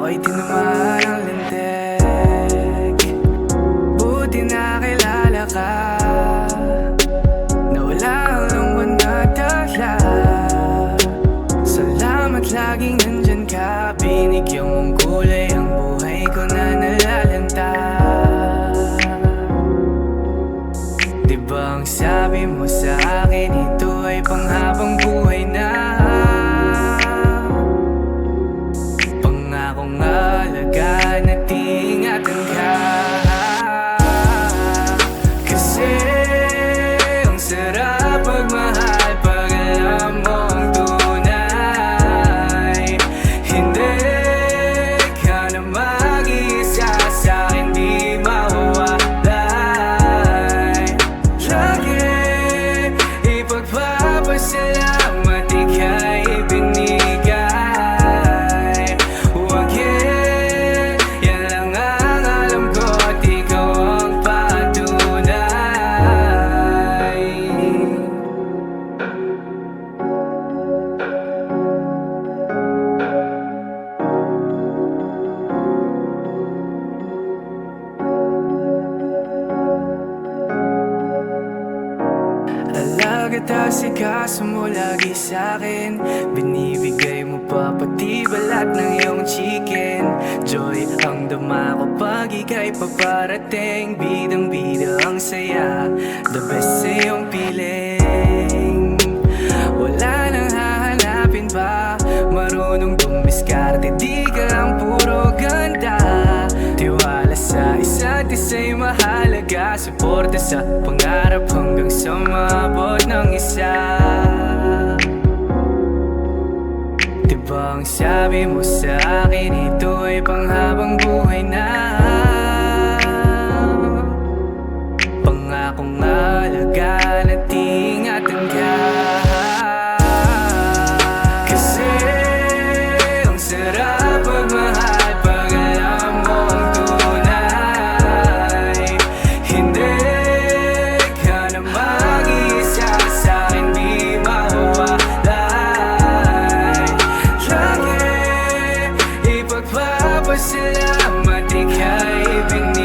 ako'y tinamaan ng lintik. Buti na kilala ka, na wala ang lungkot na dala. Salamat laging nandyan ka, binigyan mong kulay ang buhay ko na nalalanta. Diba ang sabi mo sa akin, ito ay panghabang buhay na. Pangakong alagaan at ingatan ka. Kasi ang sarap pagmahal pag alam mo ang tunay. Hindi ka na mag-iisa sa'kin, di mawawalay. Lagi ipagpapasalamat ika'y binigay. Huwag yan lang ang alam ko at ikaw ang patunay. Alaga asikaso mo lagi sa'kin, binibigay mo pa pati balat ng iyong chicken. Joy ang dama ko pag ika'y paparating, bidang-bida ang saya, the best sa iyong piling. Wala nang hahanapin pa, marunong dumiskarte, di ka lang puro ganda. Tiwala sa isa't isa'y mahalaga, suporta sa pangarap hanggang sa maabot ng isa. Diba ang sabi mo sa akin, ito ay panghabang buhay na. Pangakong alagaan at ingatan ka. Kasi ang sarap pagmahal pag alam mo ang tunay. Hindi ka na mag-iisa sa'kin, di mawawalay. Lagi ipagpapasalamat ika'y binigay.